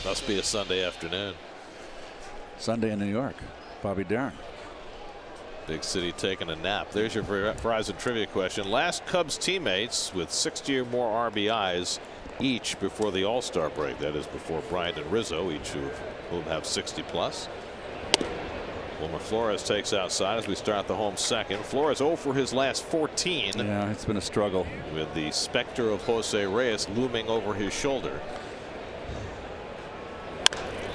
Must be a Sunday afternoon. Sunday in New York. Bobby Darin. Big City taking a nap. There's your Verizon trivia question. Last Cubs teammates with 60 or more RBIs each before the All-Star break. That is before Bryant and Rizzo, each of whom have 60 plus. Wilmer Flores takes outside as we start the home second. Flores 0 for his last 14. Yeah, it's been a struggle. With the specter of Jose Reyes looming over his shoulder.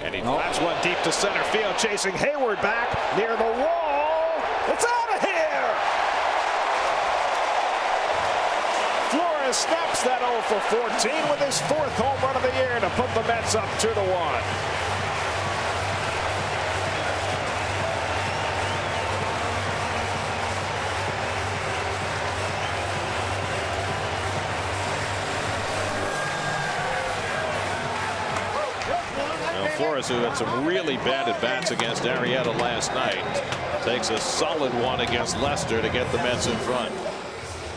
And he flaps one deep to center field, chasing Hayward back near the wall. It's out of here. Flores snaps that 0 for 14 with his 4th home run of the year to put the Mets up 2-1. Flores, who had some really bad at-bats against Arrieta last night, takes a solid one against Lester to get the Mets in front.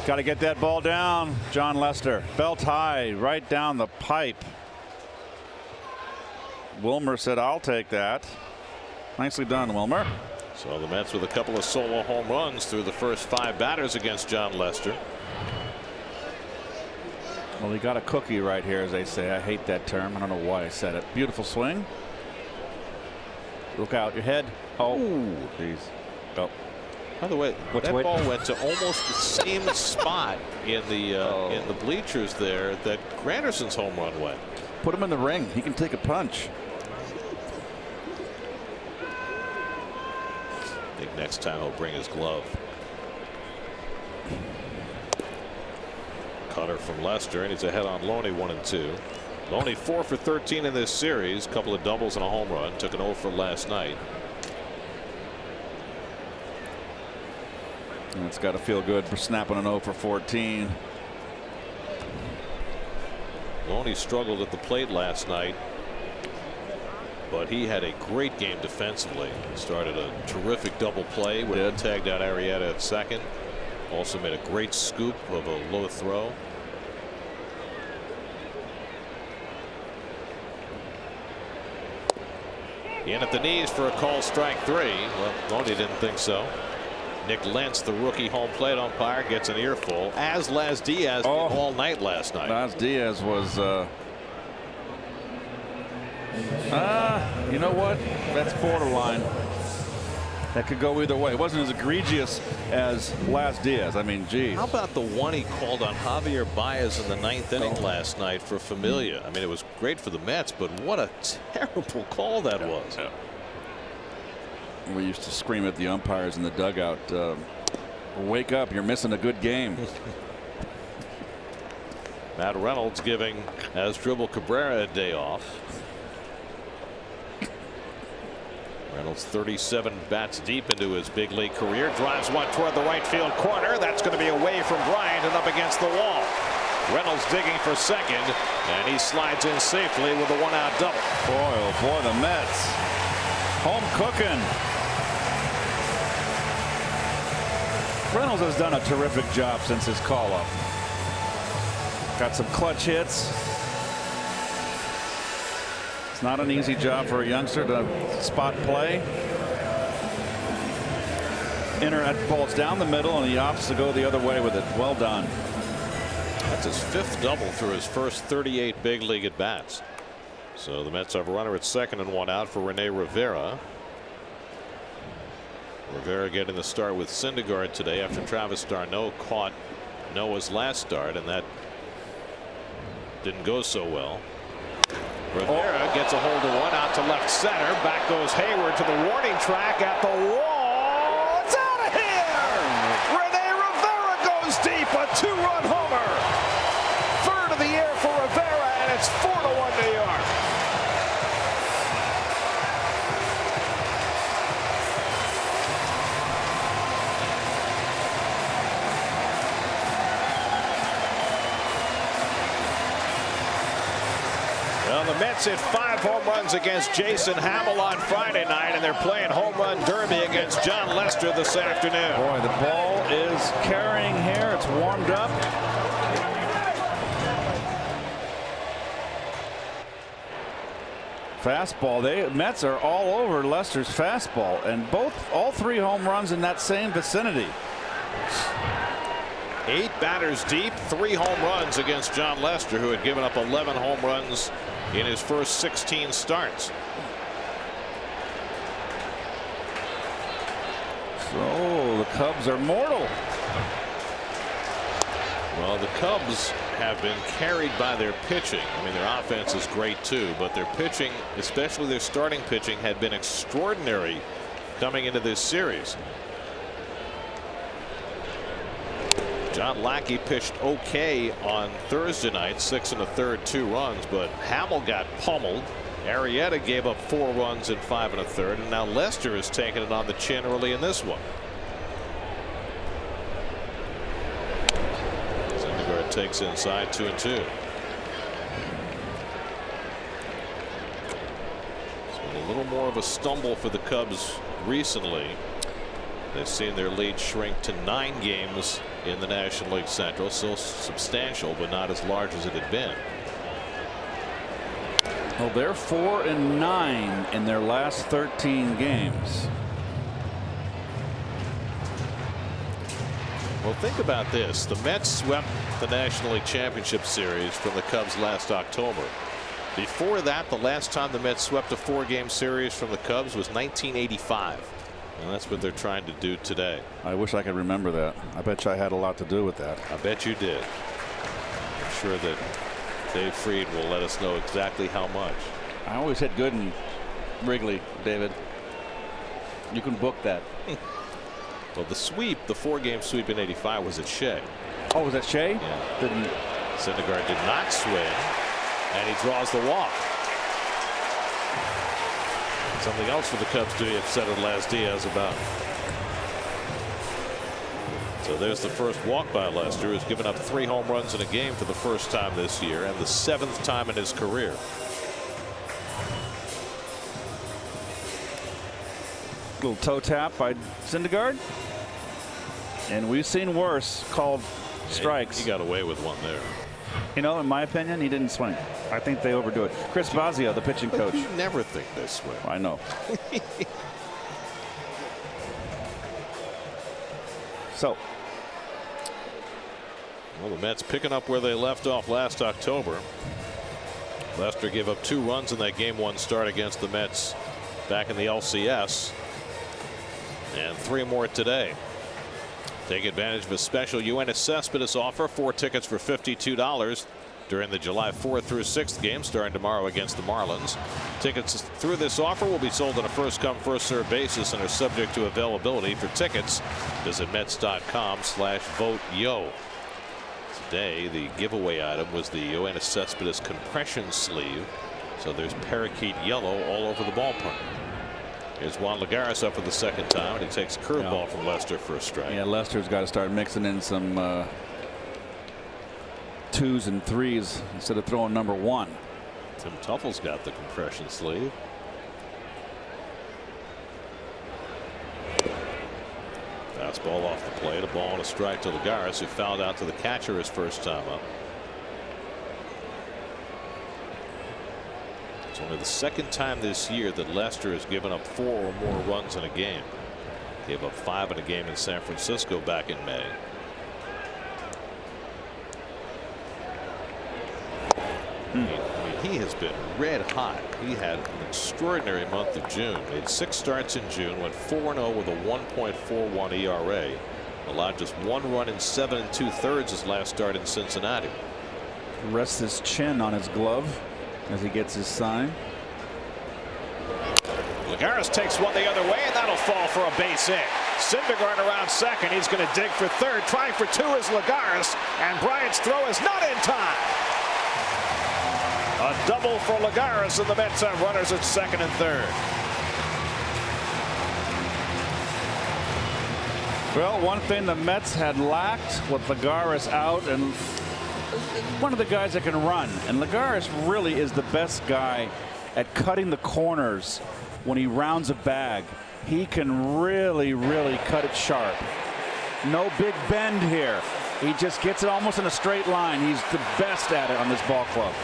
Got to get that ball down, John Lester. Belt high, right down the pipe. Wilmer said, "I'll take that." Nicely done, Wilmer. So the Mets with a couple of solo home runs through the first 5 batters against John Lester. Well, he got a cookie right here, as they say. I hate that term. I don't know why I said it. Beautiful swing. Look out, your head. Oh, jeez. Oh. By the way, that ball went to almost the same spot in the bleachers there that Granderson's home run went. Put him in the ring. He can take a punch. I think next time he'll bring his glove. Cutter from Lester, and he's ahead on Loney 1-2. Loney 4 for 13 in this series. Couple of doubles and a home run. Took an 0 for last night. And it's got to feel good for snapping an 0 for 14. Loney struggled at the plate last night, but he had a great game defensively. Started a terrific double play when he tagged out Arrieta at second. Also made a great scoop of a low throw. In at the knees for a call, strike 3. Well, Loney didn't think so. Nick Lentz, the rookie home plate umpire, gets an earful, as Las Diaz did all night last night. Las Diaz was you know what? That's borderline. That could go either way. It wasn't as egregious as Las Diaz. I mean, geez. How about the one he called on Javier Baez in the 9th inning last night for Familia? I mean, it was great for the Mets, but what a terrible call that was. Yeah. We used to scream at the umpires in the dugout, "Wake up, you're missing a good game." Matt Reynolds giving Asdrubal Cabrera a day off. Reynolds 37 bats deep into his big league career. Drives one toward the right field corner. That's going to be away from Bryant and up against the wall. Reynolds digging for second, and he slides in safely with a 1-out double. Boy, oh boy, the Mets home cooking. Reynolds has done a terrific job since his call up. Got some clutch hits. It's not an easy job for a youngster to spot play. That ball's down the middle, and he opts to go the other way with it. Well done. That's his 5th double through his first 38 big league at bats. So the Mets have a runner at second and 1 out for René Rivera. Rivera getting the start with Syndergaard today after Travis d'Arnaud caught Noah's last start, and that didn't go so well. Rivera gets a hold of one out to left center. Back goes Hayward to the warning track at the wall. It's out of here. René Rivera goes deep. A 2-run homer. 3rd of the year for Rivera, and it's 4-1 New York. Well, the Mets hit 5 home runs against Jason Hammel on Friday night, and they're playing home run derby against John Lester this afternoon. Boy, the ball is carrying here. It's warmed up. fastball. Mets are all over Lester's fastball, and all 3 home runs in that same vicinity. 8 batters deep, 3 home runs against Jon Lester, who had given up 11 home runs in his first 16 starts. So the Cubs are mortal. Well, the Cubs have been carried by their pitching. I mean, their offense is great too, but their pitching, especially their starting pitching, had been extraordinary coming into this series. John Lackey pitched okay on Thursday night, 6 1/3, 2 runs, but Hamill got pummeled. Arrieta gave up 4 runs in 5 1/3, and now Lester is taking it on the chin early in this one. Syndergaard takes inside, 2-2. It's been a little more of a stumble for the Cubs recently. They've seen their lead shrink to 9 games in the National League Central. Still substantial, but not as large as it had been. Well, they're 4-9 in their last 13 games. Well, think about this. The Mets swept the National League Championship Series from the Cubs last October. Before that, the last time the Mets swept a 4-game series from the Cubs was 1985. And that's what they're trying to do today. I wish I could remember that. I bet you I had a lot to do with that. I bet you did. I'm sure that Dave Freed will let us know exactly how much. I always hit good in Wrigley, David. You can book that. Well, the sweep, the 4-game sweep in '85 was at Shea. Oh, was that Shea? Yeah. Syndergaard did not swing, and he draws the walk. Something else for the Cubs to be upset at Las Diaz about. So there's the first walk by Lester, who's given up 3 home runs in a game for the first time this year, and the 7th time in his career. Little toe tap by Syndergaard, and we've seen worse called strikes. He got away with one there. You know, in my opinion, he didn't swing. I think they overdo it. Chris Bosio, the pitching coach. You never think they swing. I know. So. Well, the Mets picking up where they left off last October. Lester gave up 2 runs in that Game 1 start against the Mets back in the LCS. And 3 more today. Take advantage of a special Yoenis Céspedes offer. 4 tickets for $52 during the July 4th through 6th game starting tomorrow against the Marlins. Tickets through this offer will be sold on a first-come, first-served basis and are subject to availability. For tickets, visit Mets.com/vote-yo. Today, the giveaway item was the Yoenis Céspedes compression sleeve. So there's parakeet yellow all over the ballpark. Here's Juan Lagares up for the 2nd time, and he takes a curveball from Lester for a strike. Yeah, Lester's got to start mixing in some 2s and 3s instead of throwing number 1. Tim Tuffle's got the compression sleeve. Fastball off the plate, a ball and a strike to Lagares, who fouled out to the catcher his first time up. It's only the 2nd time this year that Lester has given up 4 or more runs in a game. Gave up 5 in a game in San Francisco back in May. I mean, he has been red hot. He had an extraordinary month of June. Made 6 starts in June, went 4-0 with a 1.41 ERA. Allowed just 1 run in 7 2/3 his last start in Cincinnati. Rests his chin on his glove as he gets his sign. Lagares takes one the other way, and that'll fall for a base hit. Syndergaard around second. He's going to dig for third. Trying for 2 is Lagares, and Bryant's throw is not in time. A double for Lagares, and the Mets have runners at second and third. Well, one thing the Mets had lacked with Lagares out, and one of the guys that can run, and Lagares really is the best guy at cutting the corners when he rounds a bag. He can really cut it sharp. No big bend here. He just gets it almost in a straight line. He's the best at it on this ball club.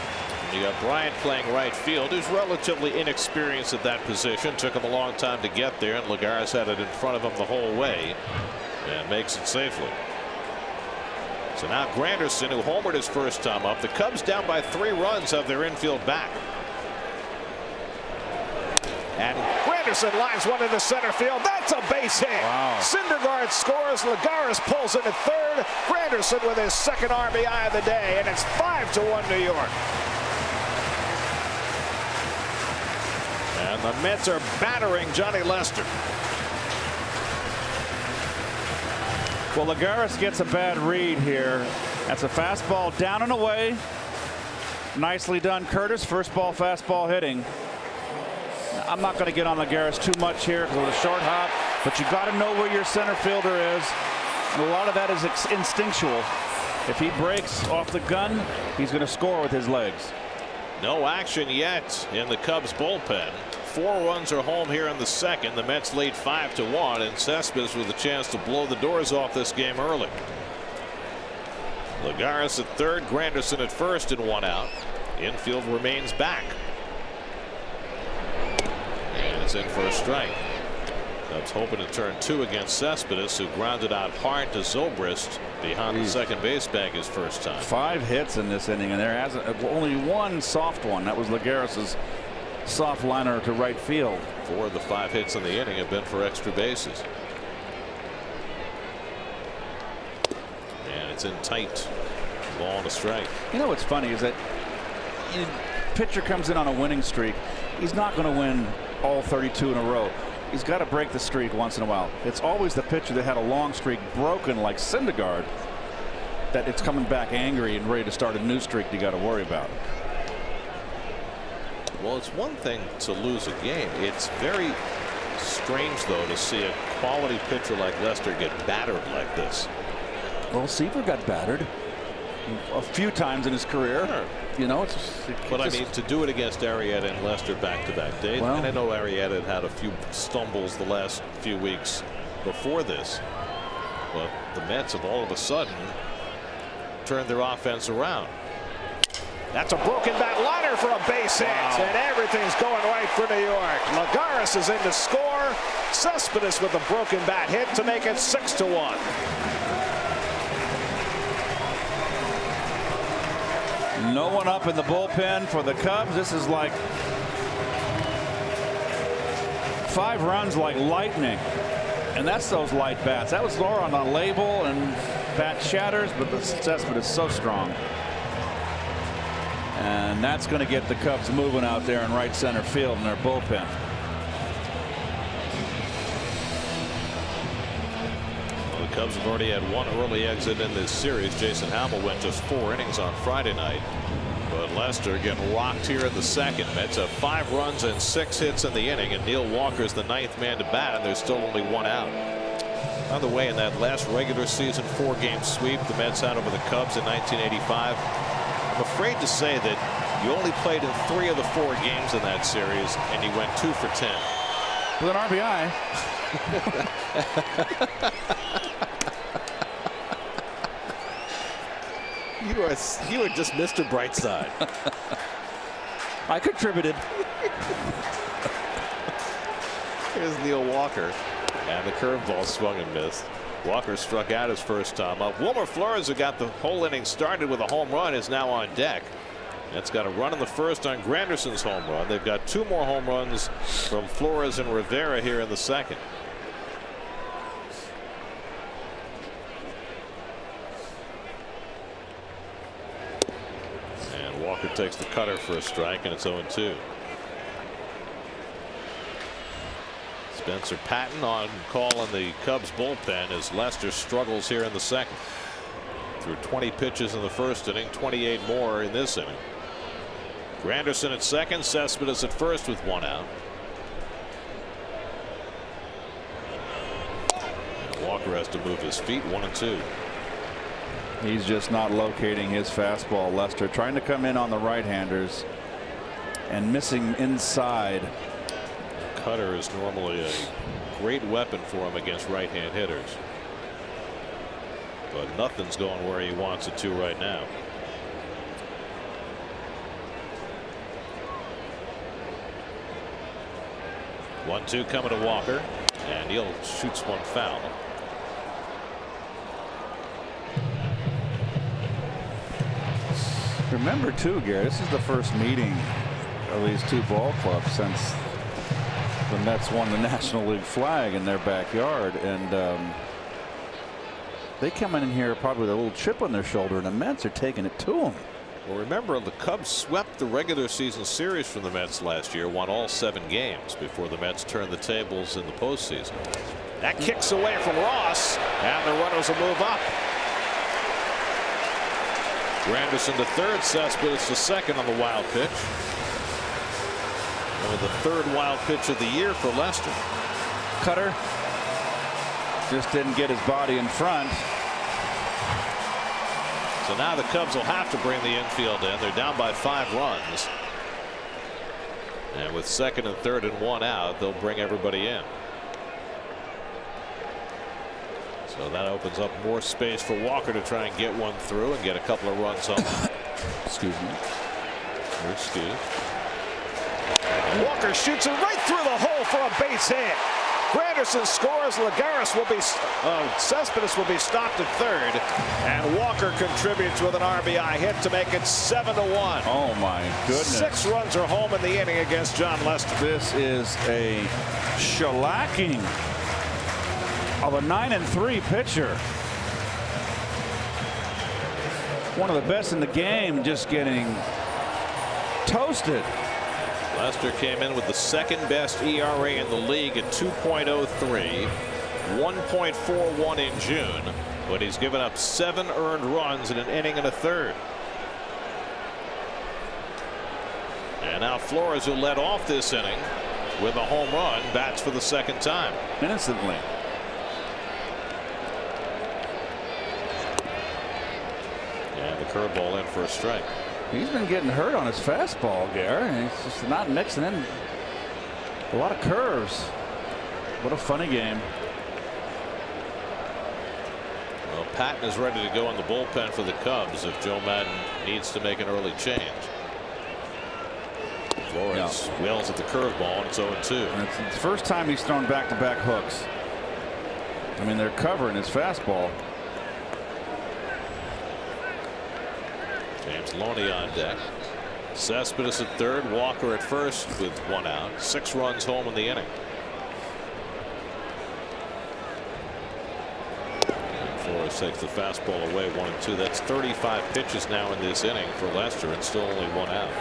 You got Bryant playing right field, who's relatively inexperienced at that position. Took him a long time to get there, and Lagares had it in front of him the whole way and makes it safely. So now Granderson, who homered his first time up. The Cubs, down by 3 runs, have their infield back. And Granderson lines one into center field. That's a base hit. Wow. Syndergaard scores. Lagares pulls in at third. Granderson with his second RBI of the day, and it's 5-1 New York. And the Mets are battering Johnny Lester. Well, Lagares gets a bad read here. That's a fastball down and away. Nicely done, Curtis. First ball fastball hitting. I'm not going to get on Lagares too much here because it was a short hop, but you got to know where your center fielder is, and a lot of that is instinctual. If he breaks off the gun, he's going to score with his legs. No action yet in the Cubs bullpen. 4 runs are home here in the second. The Mets lead 5-1, and Céspedes with a chance to blow the doors off this game early. Lagares at third, Granderson at first, and 1 out. Infield remains back. And it's in for a strike. Cubs hoping to turn 2 against Céspedes, who grounded out hard to Zobrist behind the second base bag his first time. 5 hits in this inning, and there hasn't only 1 soft one. That was Lagares' soft liner to right field. 4 of the 5 hits in the inning have been for extra bases. And it's in tight. Ball and a strike. You know what's funny is that pitcher comes in on a winning streak. He's not going to win all 32 in a row. He's got to break the streak once in a while. It's always the pitcher that had a long streak broken, like Syndergaard, that it's coming back angry and ready to start a new streak you got to worry about. Well, it's one thing to lose a game. It's very strange, though, to see a quality pitcher like Lester get battered like this. Well, Seaver got battered a few times in his career. Sure. You know, but I mean, to do it against Arrieta and Lester back-to-back days, well, and I know Arrieta had a few stumbles the last few weeks before this, but the Mets have all of a sudden turned their offense around. That's a broken bat liner for a base hit, and everything's going right for New York. Lagares is in to score. Céspedes with a broken bat hit to make it 6-1. No one up in the bullpen for the Cubs. This is like 5 runs like lightning, and that's those light bats. That was Laura on the label, and bat shatters, but the Céspedes is so strong. And that's going to get the Cubs moving out there in right center field in their bullpen. Well, the Cubs have already had 1 early exit in this series. Jason Hamill went just 4 innings on Friday night. But Lester getting rocked here in the second. Mets have 5 runs and 6 hits in the inning, and Neil Walker's the 9th man to bat, and there's still only 1 out. By the way, in that last regular season 4-game sweep the Mets had over the Cubs in 1985, I'm afraid to say that you only played in 3 of the 4 games in that series, and you went 2 for 10. With an RBI. You are just Mr. Brightside. I contributed. Here's Neil Walker, and the curveball swung and missed. Walker struck out his first time up. Wilmer Flores, who got the whole inning started with a home run, is now on deck. That's got a run in the first on Granderson's home run. They've got 2 more home runs from Flores and Rivera here in the second. And Walker takes the cutter for a strike, and it's 0-2. Spencer Patton on call in the Cubs bullpen as Lester struggles here in the second. Threw 20 pitches in the first inning, 28 more in this inning. Granderson at second, Céspedes at first with 1 out. And Walker has to move his feet, 1-2. He's just not locating his fastball. Lester trying to come in on the right-handers and missing inside. Cutter is normally a great weapon for him against right-hand hitters, but nothing's going where he wants it to right now. 1-2 coming to Walker, and he'll shoots one foul. Remember too, Gary, this is the first meeting of these two ball clubs since the Mets won the National League flag in their backyard, and they come in here probably with a little chip on their shoulder, and the Mets are taking it to them. Well, remember, the Cubs swept the regular season series from the Mets last year, won all 7 games before the Mets turned the tables in the postseason. That kicks away from Ross, and the runners will move up. Granderson to third, Céspedes to second on the wild pitch. Only the 3rd wild pitch of the year for Lester. Cutter just didn't get his body in front. So now the Cubs will have to bring the infield in. They're down by 5 runs. And with 2nd and 3rd and 1 out, they'll bring everybody in. So that opens up more space for Walker to try and get one through and get a couple of runs home. Excuse me. You're excused. Walker shoots it right through the hole for a base hit. Granderson scores. Céspedes will be stopped at 3rd, and Walker contributes with an RBI hit to make it 7-1. Oh my goodness! 6 runs are home in the inning against John Lester. This is a shellacking of a 9-3 pitcher. One of the best in the game, just getting toasted. Lester came in with the 2nd best ERA in the league at 2.03, 1.41 in June, but he's given up 7 earned runs in an inning and a third. And now Flores, who led off this inning with a home run, bats for the 2nd time. Innocently. And the curveball in for a strike. He's been getting hurt on his fastball, Gary. He's just not mixing in a lot of curves. What a funny game. Well, Patton is ready to go in the bullpen for the Cubs if Joe Madden needs to make an early change. Flores wails at the curveball, and it's 0-2. And it's the first time he's thrown back-to-back hooks. I mean, they're covering his fastball. James Loney on deck. Céspedes at 3rd, Walker at 1st with 1 out. 6 runs home in the inning. And Flores takes the fastball away, 1-2. That's 35 pitches now in this inning for Lester, and still only 1 out.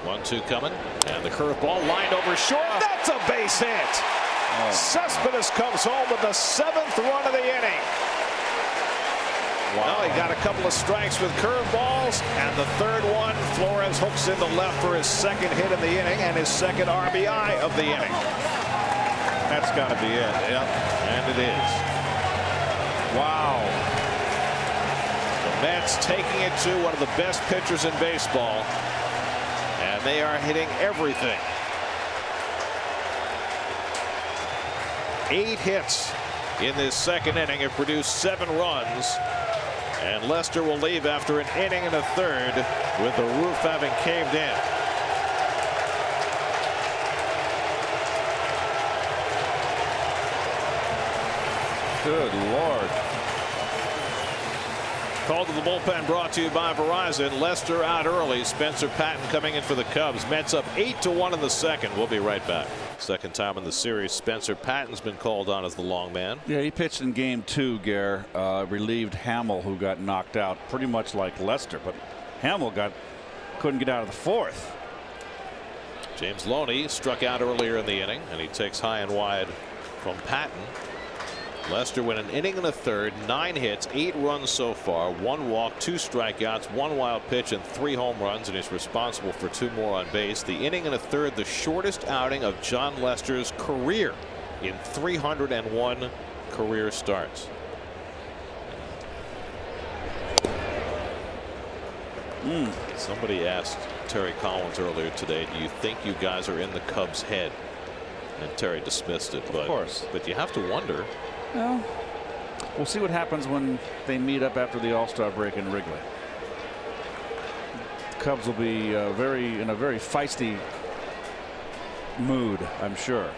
One-two coming, and the curveball lined over short. That's a base hit. Céspedes comes home with the 7th run of the inning. Wow. Well, he got a couple of strikes with curveballs, and the 3rd one, Flores hooks into left for his 2nd hit of the inning and his 2nd RBI of the inning. That's got to be it. Yep, and it is. Wow. The Mets taking it to one of the best pitchers in baseball. And they are hitting everything. 8 hits in this 2nd inning have produced 7 runs. And Lester will leave after an inning and a third with the roof having caved in. Good Lord. Call to the bullpen brought to you by Verizon. Lester out early. Spencer Patton coming in for the Cubs. Mets up 8-1 in the 2nd. We'll be right back. 2nd time in the series, Spencer Patton's been called on as the long man. Yeah, he pitched in game 2, Gare. Relieved Hamill, who got knocked out pretty much like Lester, but Hamill couldn't get out of the 4th. James Loney struck out earlier in the inning, and he takes high and wide from Patton. Lester went an inning and a third, 9 hits, 8 runs so far, 1 walk, 2 strikeouts, 1 wild pitch, and 3 home runs, and he's responsible for 2 more on base. The inning and a third, the shortest outing of John Lester's career in 301 career starts. Somebody asked Terry Collins earlier today, do you think you guys are in the Cubs' head? And Terry dismissed it. But, of course. But you have to wonder. Well, We'll see what happens when they meet up after the All-Star break in Wrigley. The Cubs will be in a very feisty mood, I'm sure.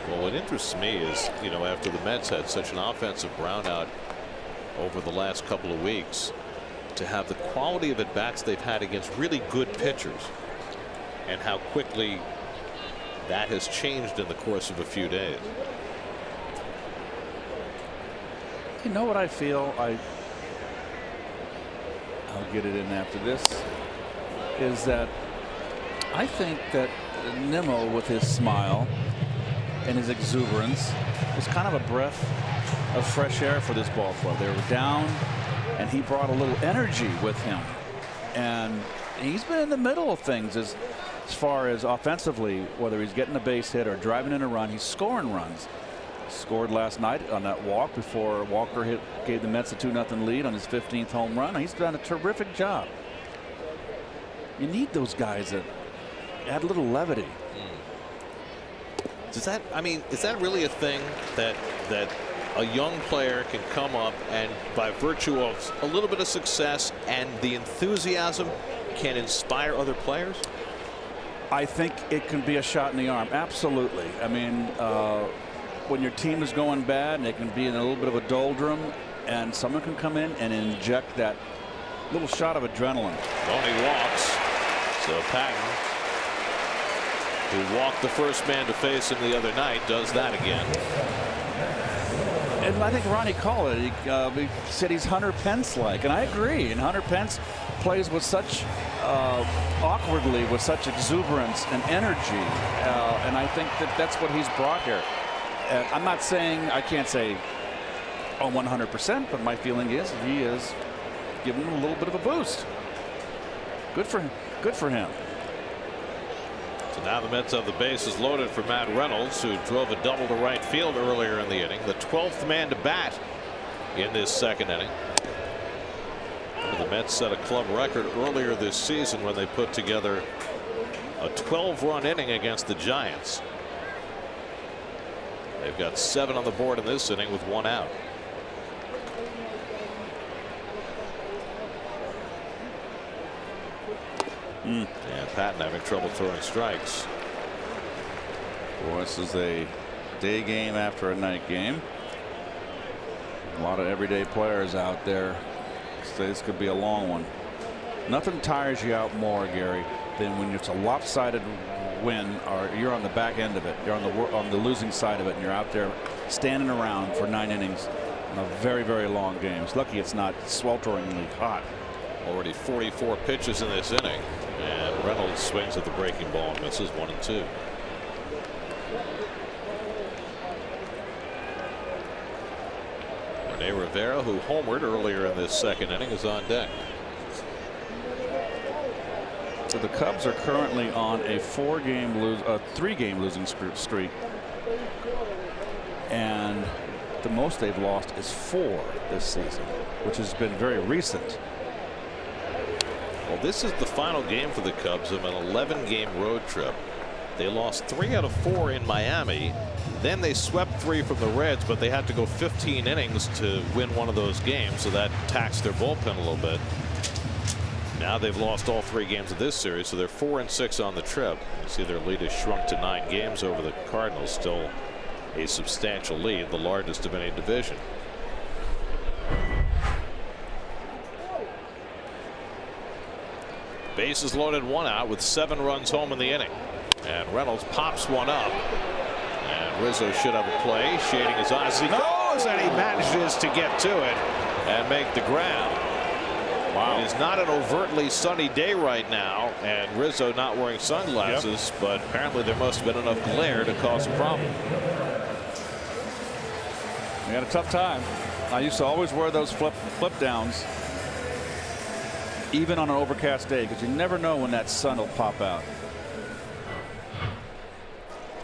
Well, what interests me is, after the Mets had such an offensive brownout over the last couple of weeks, to have the quality of at-bats they've had against really good pitchers, and how quickly that has changed in the course of a few days. You know what I feel? I'll get it in after this. Is that I think that Nimmo, with his smile and his exuberance, was kind of a breath of fresh air for this ball club. They were down, and he brought a little energy with him. And he's been in the middle of things as far as offensively, whether he's getting a base hit or driving in a run, he's scoring runs. Scored last night on that walk before Walker gave the Mets a 2-0 lead on his 15th home run. He's done a terrific job. You need those guys that add a little levity. Is that really a thing that a young player can come up and, by virtue of a little bit of success and the enthusiasm, can inspire other players? I think it can be a shot in the arm. Absolutely. I mean, when your team is going bad and they can be in a little bit of a doldrum, and someone can come in and inject that little shot of adrenaline. Only walks. So Patton, who walked the first man to face him the other night, does that again. And I think Ronnie called it. He said he's Hunter Pence-like, and I agree. And Hunter Pence plays with such awkwardly, with such exuberance and energy, and I think that's what he's brought here. I'm not saying, I can't say 100%, but my feeling is he is giving him a little bit of a boost. Good for him. Good for him. So now the Mets have the bases loaded for Matt Reynolds, who drove a double to right field earlier in the inning. The 12th man to bat in this second inning. The Mets set a club record earlier this season when they put together a 12-run inning against the Giants. They've got 7 on the board in this inning with 1 out. And Patton having trouble throwing strikes. Boy, this is a day game after a night game. A lot of everyday players out there. So this could be a long one. Nothing tires you out more, Gary, than when it's a lopsided win, or you're on the back end of it. You're on the losing side of it, and you're out there standing around for 9 innings in a very, very long game. It's lucky it's not swelteringly hot. Already 44 pitches in this inning, and Reynolds swings at the breaking ball and misses 1 and 2. René Rivera, who homered earlier in this second inning, is on deck. So the Cubs are currently on a 3-game losing streak, and the most they've lost is 4 this season, which has been very recent. Well, this is the final game for the Cubs of an 11-game road trip. They lost 3 out of 4 in Miami. Then they swept 3 from the Reds, but they had to go 15 innings to win one of those games, so that taxed their bullpen a little bit. Now they've lost all 3 games of this series, so they're 4-6 on the trip. You see their lead has shrunk to 9 games over the Cardinals. Still a substantial lead, the largest of any division. Bases loaded, 1 out with 7 runs home in the inning. And Reynolds pops one up. And Rizzo should have a play, shading his eyes. He goes, and he manages to get to it and make the grab. Wow. It is not an overtly sunny day right now, and Rizzo not wearing sunglasses, but apparently there must have been enough glare to cause a problem. We had a tough time. I used to always wear those flip downs, even on an overcast day, because you never know when that sun will pop out.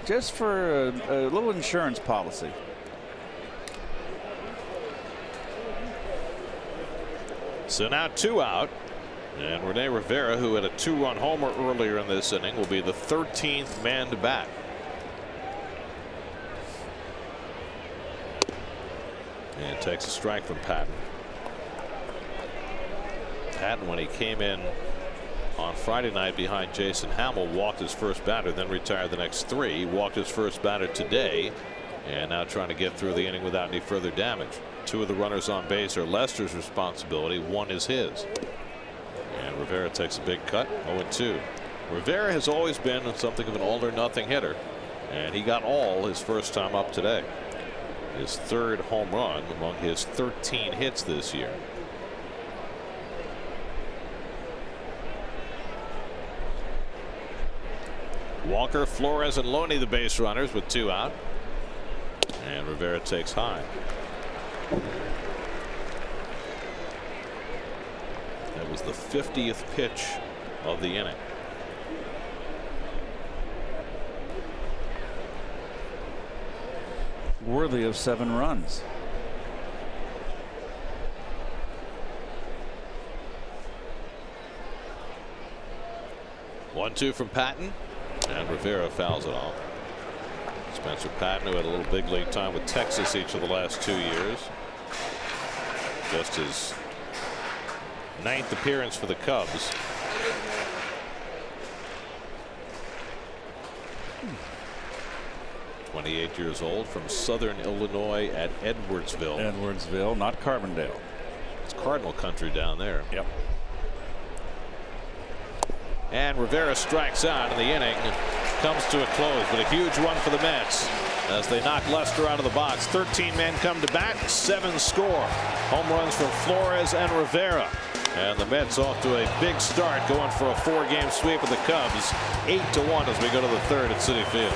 Just for a little insurance policy. So now 2 out, and René Rivera, who had a 2-run homer earlier in this inning, will be the 13th man to bat. And takes a strike from Patton. Patton, when he came in on Friday night behind Jason Hamill, walked his first batter, then retired the next 3. Walked his first batter today, and now trying to get through the inning without any further damage. 2 of the runners on base are Lester's responsibility. 1 is his. And Rivera takes a big cut. 0-2. Rivera has always been something of an all or nothing hitter, and he got all his first time up today. His 3rd home run among his 13 hits this year. Walker, Flores, and Loney the base runners with 2 out. And Rivera takes high. That was the 50th pitch of the inning. Worthy of 7 runs. One-two from Patton, and Rivera fouls it off. Spencer Patton, who had a little big league time with Texas each of the last 2 years. Just his 9th appearance for the Cubs. "28 years old, from Southern Illinois at Edwardsville." Edwardsville, not Carbondale. It's Cardinal country down there. Yep. And Rivera strikes out, and the inning comes to a close, but a huge one for the Mets as they knock Lester out of the box. 13 men come to bat, 7 score. Home runs from Flores and Rivera. And the Mets off to a big start, going for a 4-game sweep of the Cubs. 8-1 as we go to the 3rd at Citi Field.